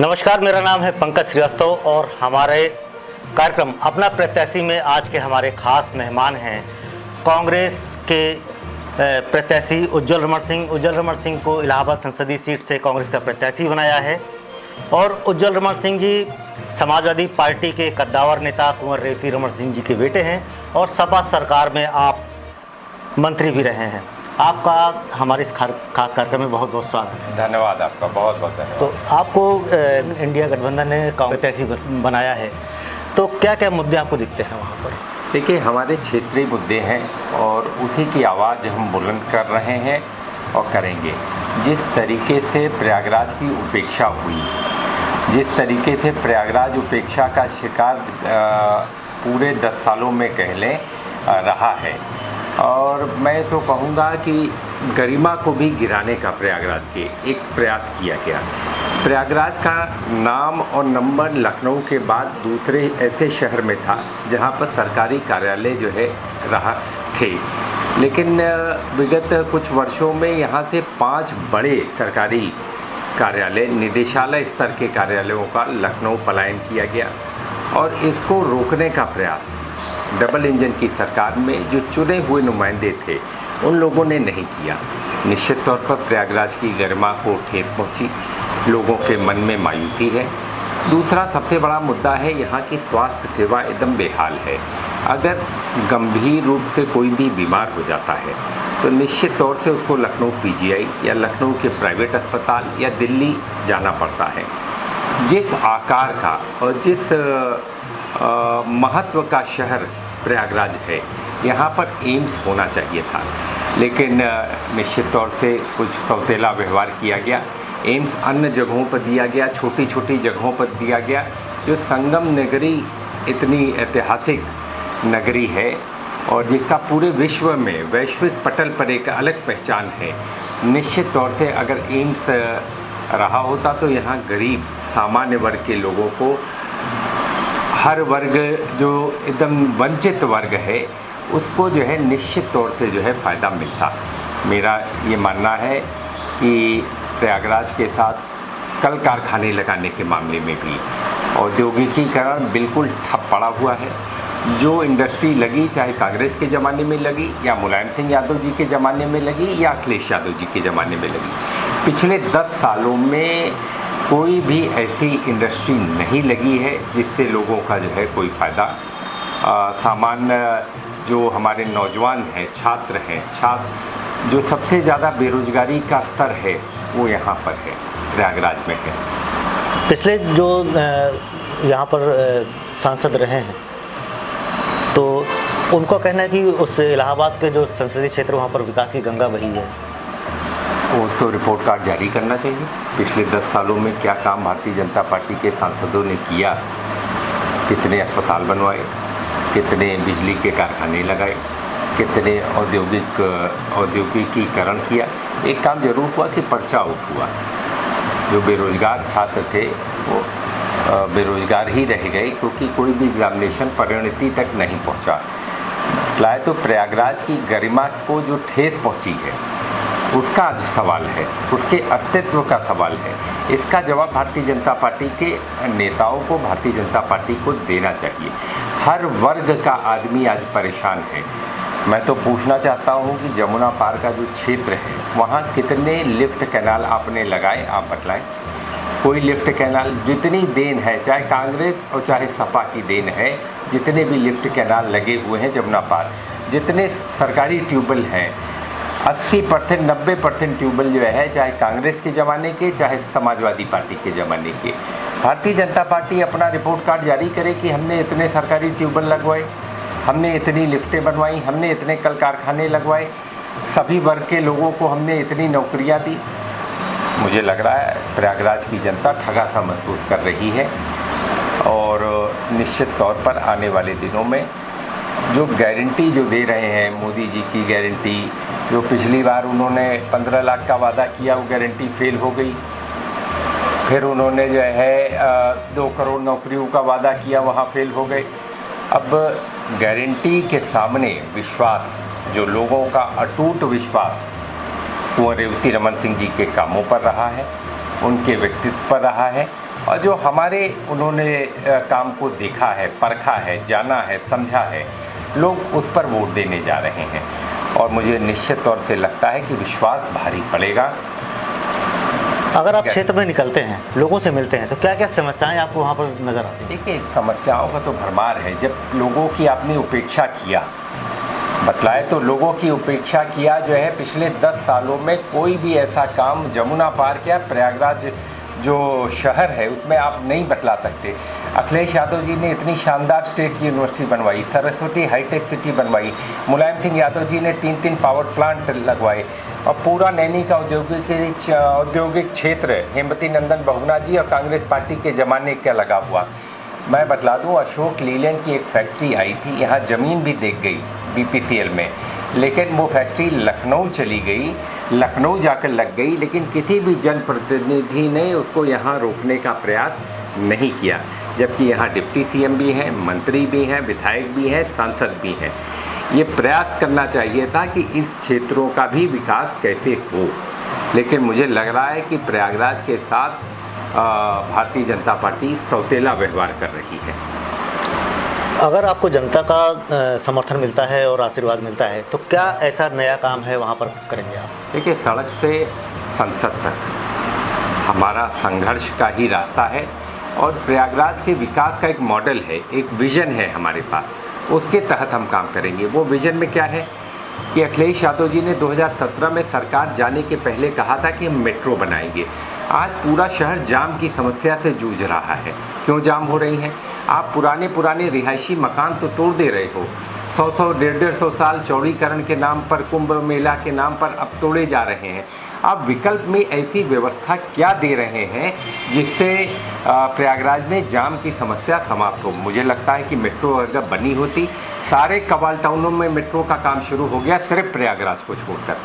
नमस्कार, मेरा नाम है पंकज श्रीवास्तव और हमारे कार्यक्रम अपना प्रत्याशी में आज के हमारे खास मेहमान हैं कांग्रेस के प्रत्याशी उज्ज्वल रमण सिंह। उज्ज्वल रमण सिंह को इलाहाबाद संसदीय सीट से कांग्रेस का प्रत्याशी बनाया है और उज्ज्वल रमण सिंह जी समाजवादी पार्टी के कद्दावर नेता कुंवर रेवती रमण सिंह जी के बेटे हैं और सपा सरकार में आप मंत्री भी रहे हैं। आपका हमारे इस खास कार्यक्रम में बहुत बहुत स्वागत है। धन्यवाद, आपका बहुत बहुत धन्यवाद। तो आपको इंडिया गठबंधन ने कांग्रेस प्रत्याशी बनाया है, तो क्या क्या मुद्दे आपको दिखते हैं वहाँ पर? देखिए, हमारे क्षेत्रीय मुद्दे हैं और उसी की आवाज़ हम बुलंद कर रहे हैं और करेंगे। जिस तरीके से प्रयागराज की उपेक्षा हुई, जिस तरीके से प्रयागराज उपेक्षा का शिकार पूरे 10 सालों में कह लें रहा है, और मैं तो कहूँगा कि गरिमा को भी गिराने का प्रयागराज के एक प्रयास किया गया। प्रयागराज का नाम और नंबर लखनऊ के बाद दूसरे ऐसे शहर में था जहाँ पर सरकारी कार्यालय जो है रहा थे, लेकिन विगत कुछ वर्षों में यहाँ से 5 बड़े सरकारी कार्यालय, निदेशालय स्तर के कार्यालयों का लखनऊ पलायन किया गया और इसको रोकने का प्रयास डबल इंजन की सरकार में जो चुने हुए नुमाइंदे थे उन लोगों ने नहीं किया। निश्चित तौर पर प्रयागराज की गरिमा को ठेस पहुंची, लोगों के मन में मायूसी है। दूसरा सबसे बड़ा मुद्दा है यहाँ की स्वास्थ्य सेवा एकदम बेहाल है। अगर गंभीर रूप से कोई भी बीमार हो जाता है तो निश्चित तौर से उसको लखनऊ पीजीआई या लखनऊ के प्राइवेट अस्पताल या दिल्ली जाना पड़ता है। जिस आकार का और जिस महत्व का शहर प्रयागराज है, यहाँ पर एम्स होना चाहिए था, लेकिन निश्चित तौर से कुछ सौतेला व्यवहार किया गया। एम्स अन्य जगहों पर दिया गया, छोटी छोटी जगहों पर दिया गया। जो संगम नगरी इतनी ऐतिहासिक नगरी है और जिसका पूरे विश्व में वैश्विक पटल पर एक अलग पहचान है, निश्चित तौर से अगर एम्स रहा होता तो यहाँ गरीब सामान्य वर्ग के लोगों को, हर वर्ग जो एकदम वंचित वर्ग है, उसको जो है निश्चित तौर से जो है फ़ायदा मिलता। मेरा ये मानना है कि प्रयागराज के साथ कल कारखाने लगाने के मामले में भी औद्योगिकीकरण बिल्कुल ठप पड़ा हुआ है। जो इंडस्ट्री लगी, चाहे कांग्रेस के ज़माने में लगी या मुलायम सिंह यादव जी के ज़माने में लगी या अखिलेश यादव जी के ज़माने में लगी, पिछले 10 सालों में कोई भी ऐसी इंडस्ट्री नहीं लगी है जिससे लोगों का जो है कोई फ़ायदा। सामान्य जो हमारे नौजवान हैं, छात्र जो सबसे ज़्यादा बेरोजगारी का स्तर है वो यहाँ पर है, प्रयागराज में है। पिछले जो यहाँ पर सांसद रहे हैं तो उनका कहना है कि उस इलाहाबाद के जो संसदीय क्षेत्र वहाँ पर विकास की गंगा बही है। वो तो रिपोर्ट कार्ड जारी करना चाहिए। पिछले 10 सालों में क्या काम भारतीय जनता पार्टी के सांसदों ने किया, कितने अस्पताल बनवाए, कितने बिजली के कारखाने लगाए, कितने औद्योगिकीकरण किया। एक काम जरूर हुआ कि पर्चा आउट हुआ। जो बेरोजगार छात्र थे वो बेरोजगार ही रह गए क्योंकि कोई भी एग्जामिनेशन परिणति तक नहीं पहुंचा। लाए तो प्रयागराज की गरिमा को जो ठेस पहुंची है उसका आज सवाल है, उसके अस्तित्व का सवाल है। इसका जवाब भारतीय जनता पार्टी के नेताओं को, भारतीय जनता पार्टी को देना चाहिए। हर वर्ग का आदमी आज परेशान है। मैं तो पूछना चाहता हूं कि जमुना पार का जो क्षेत्र है वहां कितने लिफ्ट कैनाल आपने लगाए, आप बतलाएं। कोई लिफ्ट कैनाल, जितनी देन है, चाहे कांग्रेस और चाहे सपा की देन है, जितने भी लिफ्ट कैनाल लगे हुए हैं जमुना पार, जितने सरकारी ट्यूबवेल हैं, 80% 90% ट्यूबवेल जो है, चाहे कांग्रेस के ज़माने के चाहे समाजवादी पार्टी के ज़माने के। भारतीय जनता पार्टी अपना रिपोर्ट कार्ड जारी करे कि हमने इतने सरकारी ट्यूबवेल लगवाए, हमने इतनी लिफ्टें बनवाई, हमने इतने कल कारखाने लगवाए, सभी वर्ग के लोगों को हमने इतनी नौकरियां दी। मुझे लग रहा है प्रयागराज की जनता ठगा सा महसूस कर रही है और निश्चित तौर पर आने वाले दिनों में जो गारंटी जो दे रहे हैं, मोदी जी की गारंटी, जो पिछली बार उन्होंने 15 लाख का वादा किया वो गारंटी फेल हो गई। फिर उन्होंने जो है 2 करोड़ नौकरियों का वादा किया, वहाँ फेल हो गए। अब गारंटी के सामने विश्वास, जो लोगों का अटूट विश्वास कुंवर रेवती रमन सिंह जी के कामों पर रहा है, उनके व्यक्तित्व पर रहा है, और जो हमारे उन्होंने काम को देखा है, परखा है, जाना है, समझा है, लोग उस पर वोट देने जा रहे हैं। और मुझे निश्चित तौर से लगता है कि विश्वास भारी पड़ेगा। अगर आप क्षेत्र में निकलते हैं, लोगों से मिलते हैं, तो क्या क्या समस्याएं आपको वहाँ पर नज़र आती हैं? देखिए, समस्याओं का तो भरमार है। जब लोगों की आपने उपेक्षा किया, बतलाए तो लोगों की उपेक्षा किया जो है, पिछले 10 सालों में कोई भी ऐसा काम जमुना पार किया, प्रयागराज जो शहर है उसमें आप नहीं बतला सकते। अखिलेश यादव जी ने इतनी शानदार स्टेट यूनिवर्सिटी बनवाई, सरस्वती हाईटेक सिटी बनवाई, मुलायम सिंह यादव जी ने 3 पावर प्लांट लगवाए, और पूरा नैनी का औद्योगिक क्षेत्र हेमवती नंदन बहुगुणा जी और कांग्रेस पार्टी के ज़माने का लगा हुआ। मैं बतला दूं, अशोक लीलैंड की एक फैक्ट्री आई थी, यहाँ ज़मीन भी देख गई BPCL में, लेकिन वो फैक्ट्री लखनऊ चली गई, लखनऊ जाकर लग गई, लेकिन किसी भी जनप्रतिनिधि ने उसको यहाँ रोकने का प्रयास नहीं किया। जबकि यहाँ डिप्टी CM भी हैं, मंत्री भी हैं, विधायक भी हैं, सांसद भी हैं। ये प्रयास करना चाहिए था कि इस क्षेत्रों का भी विकास कैसे हो, लेकिन मुझे लग रहा है कि प्रयागराज के साथ भारतीय जनता पार्टी सौतेला व्यवहार कर रही है। अगर आपको जनता का समर्थन मिलता है और आशीर्वाद मिलता है, तो क्या ऐसा नया काम है वहाँ पर करेंगे आप? देखिए, सड़क से संसद तक हमारा संघर्ष का ही रास्ता है, और प्रयागराज के विकास का एक मॉडल है, एक विज़न है हमारे पास, उसके तहत हम काम करेंगे। वो विज़न में क्या है कि अखिलेश यादव जी ने 2017 में सरकार जाने के पहले कहा था कि हम मेट्रो बनाएंगे। आज पूरा शहर जाम की समस्या से जूझ रहा है। क्यों जाम हो रही हैं? आप पुराने रिहायशी मकान तो तोड़ दे रहे हो, 100 150 साल चौड़ीकरण के नाम पर, कुंभ मेला के नाम पर अब तोड़े जा रहे हैं। आप विकल्प में ऐसी व्यवस्था क्या दे रहे हैं जिससे प्रयागराज में जाम की समस्या समाप्त हो? मुझे लगता है कि मेट्रो अगर बनी होती, सारे कबाल टाउनों में मेट्रो का काम शुरू हो गया, सिर्फ प्रयागराज को छोड़कर।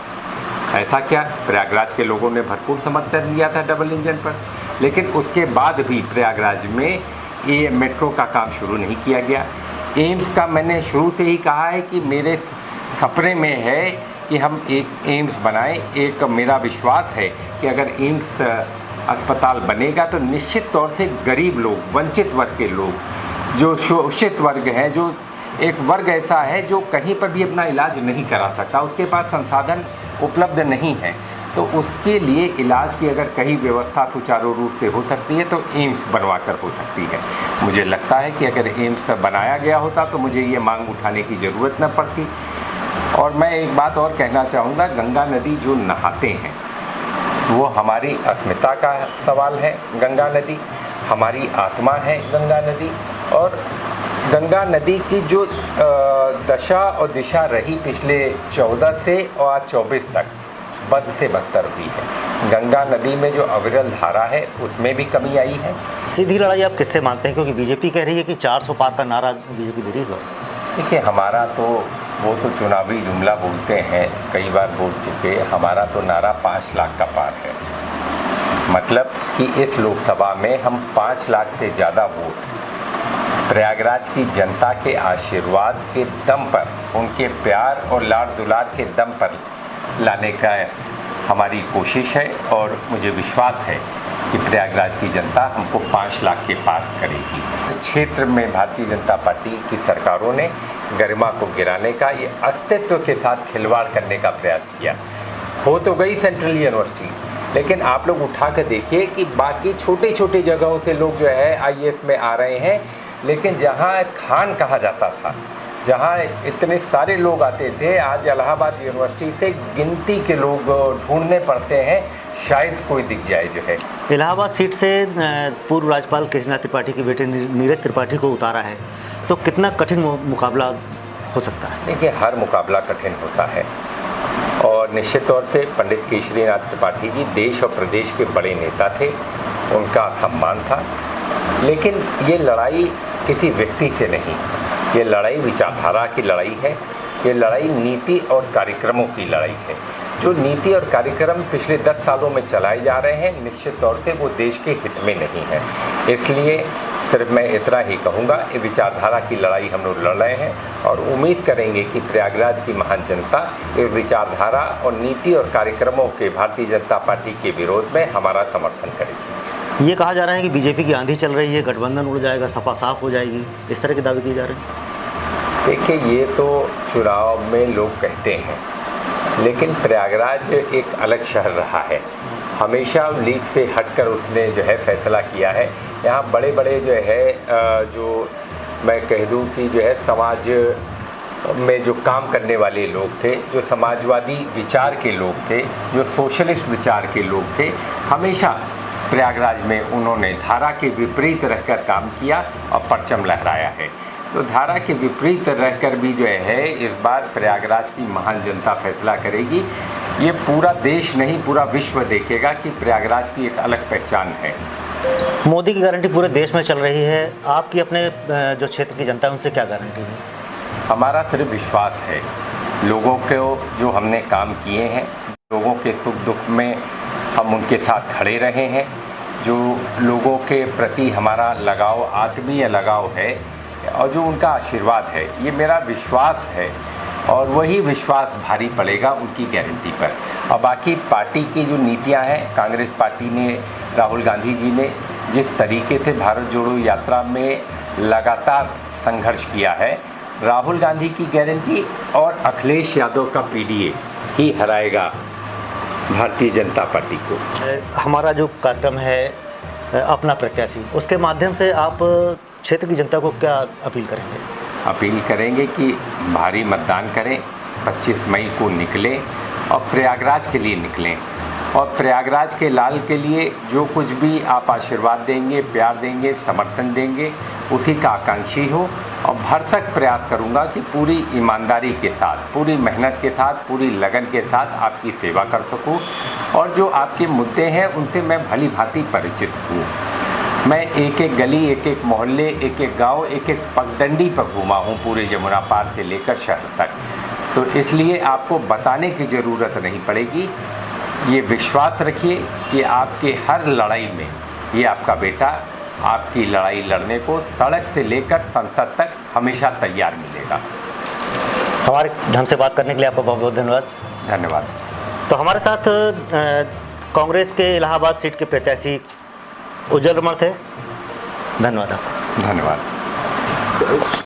ऐसा क्या? प्रयागराज के लोगों ने भरपूर समर्थन दिया था डबल इंजन पर, लेकिन उसके बाद भी प्रयागराज में ये मेट्रो का काम शुरू नहीं किया गया। एम्स का मैंने शुरू से ही कहा है कि मेरे सपने में है कि हम एक एम्स बनाएं। एक मेरा विश्वास है कि अगर एम्स अस्पताल बनेगा तो निश्चित तौर से गरीब लोग, वंचित वर्ग के लोग, जो शोषित वर्ग हैं, जो एक वर्ग ऐसा है जो कहीं पर भी अपना इलाज नहीं करा सकता, उसके पास संसाधन उपलब्ध नहीं है, तो उसके लिए इलाज की अगर कहीं व्यवस्था सुचारू रूप से हो सकती है तो एम्स बनवा कर हो सकती है। मुझे लगता है कि अगर एम्स बनाया गया होता तो मुझे ये मांग उठाने की ज़रूरत न पड़ती। और मैं एक बात और कहना चाहूँगा, गंगा नदी जो नहाते हैं वो हमारी अस्मिता का सवाल है। गंगा नदी हमारी आत्मा है। गंगा नदी, और गंगा नदी की जो दशा और दिशा रही पिछले 14 से और आज 24 तक, बद से बदतर हुई है। गंगा नदी में जो अविरल धारा है उसमें भी कमी आई है। सीधी लड़ाई आप किससे मानते हैं? क्योंकि बीजेपी कह रही है कि 400 पार का नारा बीजेपी दे रही है इस बार। देखिए, हमारा तो वो तो चुनावी जुमला बोलते हैं, कई बार बोल चुके। हमारा तो नारा 5 लाख का पार है। मतलब कि इस लोकसभा में हम 5 लाख से ज़्यादा वोट प्रयागराज की जनता के आशीर्वाद के दम पर, उनके प्यार और लाड दुलार के दम पर लाने का हमारी कोशिश है। और मुझे विश्वास है कि प्रयागराज की जनता हमको 5 लाख के पार करेगी। क्षेत्र में भारतीय जनता पार्टी की सरकारों ने गरिमा को गिराने का, ये अस्तित्व के साथ खिलवाड़ करने का प्रयास किया। हो तो गई सेंट्रल यूनिवर्सिटी, लेकिन आप लोग उठा कर देखिए कि बाकी छोटे छोटे जगहों से लोग जो है IAS में आ रहे हैं, लेकिन जहाँ खान कहा जाता था, जहाँ इतने सारे लोग आते थे, आज इलाहाबाद यूनिवर्सिटी से गिनती के लोग ढूंढने पड़ते हैं, शायद कोई दिख जाए जो है। इलाहाबाद सीट से पूर्व राज्यपाल केशरीनाथ त्रिपाठी के बेटे नीरज त्रिपाठी को उतारा है, तो कितना कठिन मुकाबला हो सकता है? देखिए, हर मुकाबला कठिन होता है, और निश्चित तौर से पंडित केशरीनाथ त्रिपाठी जी देश और प्रदेश के बड़े नेता थे, उनका सम्मान था। लेकिन ये लड़ाई किसी व्यक्ति से नहीं, ये लड़ाई विचारधारा की लड़ाई है। ये लड़ाई नीति और कार्यक्रमों की लड़ाई है। जो नीति और कार्यक्रम पिछले 10 सालों में चलाए जा रहे हैं, निश्चित तौर से वो देश के हित में नहीं है। इसलिए सिर्फ मैं इतना ही कहूँगा, ये विचारधारा की लड़ाई हम लोग लड़ रहे हैं और उम्मीद करेंगे कि प्रयागराज की महान जनता इस विचारधारा और नीति और कार्यक्रमों के भारतीय जनता पार्टी के विरोध में हमारा समर्थन करेगी। ये कहा जा रहा है कि बीजेपी की आंधी चल रही है, गठबंधन उड़ जाएगा, सपा साफ हो जाएगी, इस तरह के दावे किए जा रहे हैं। देखिए, ये तो चुनाव में लोग कहते हैं, लेकिन प्रयागराज एक अलग शहर रहा है। हमेशा लीग से हटकर उसने जो है फैसला किया है। यहाँ बड़े बड़े जो है जो मैं कह दूँ कि जो है समाज में जो काम करने वाले लोग थे, जो समाजवादी विचार के लोग थे, जो सोशलिस्ट विचार के लोग थे, हमेशा प्रयागराज में उन्होंने धारा के विपरीत रहकर काम किया और परचम लहराया है। तो धारा के विपरीत रहकर भी जो है इस बार प्रयागराज की महान जनता फैसला करेगी। ये पूरा देश नहीं, पूरा विश्व देखेगा कि प्रयागराज की एक अलग पहचान है। मोदी की गारंटी पूरे देश में चल रही है, आपकी अपने जो क्षेत्र की जनता है उनसे क्या गारंटी है? हमारा सिर्फ विश्वास है, लोगों को जो हमने काम किए हैं, लोगों के सुख दुख में हम उनके साथ खड़े रहे हैं, जो लोगों के प्रति हमारा लगाव, आत्मीय लगाव है और जो उनका आशीर्वाद है, ये मेरा विश्वास है और वही विश्वास भारी पड़ेगा उनकी गारंटी पर। और बाकी पार्टी की जो नीतियां हैं, कांग्रेस पार्टी ने, राहुल गांधी जी ने जिस तरीके से भारत जोड़ो यात्रा में लगातार संघर्ष किया है, राहुल गांधी की गारंटी और अखिलेश यादव का पीडीए ही हराएगा भारतीय जनता पार्टी को। हमारा जो कार्यक्रम है अपना प्रत्याशी, उसके माध्यम से आप क्षेत्र की जनता को क्या अपील करेंगे? अपील करेंगे कि भारी मतदान करें, 25 मई को निकलें और प्रयागराज के लिए निकलें और प्रयागराज के लाल के लिए जो कुछ भी आप आशीर्वाद देंगे, प्यार देंगे, समर्थन देंगे, उसी का आकांक्षी हो और भरसक प्रयास करूंगा कि पूरी ईमानदारी के साथ, पूरी मेहनत के साथ, पूरी लगन के साथ आपकी सेवा कर सकूं और जो आपके मुद्दे हैं उनसे मैं भली भांति परिचित हूँ। मैं एक एक गली, एक एक मोहल्ले, एक एक गांव, एक एक पगडंडी पर घूमा हूँ पूरे जमुना पार से लेकर शहर तक, तो इसलिए आपको बताने की ज़रूरत नहीं पड़ेगी। ये विश्वास रखिए कि आपके हर लड़ाई में ये आपका बेटा आपकी लड़ाई लड़ने को सड़क से लेकर संसद तक हमेशा तैयार मिलेगा। हमारे हमसे बात करने के लिए आपका बहुत बहुत धन्यवाद। धन्यवाद। तो हमारे साथ कांग्रेस के इलाहाबाद सीट के प्रत्याशी उज्जवल रमण थे। धन्यवाद आपका। धन्यवाद।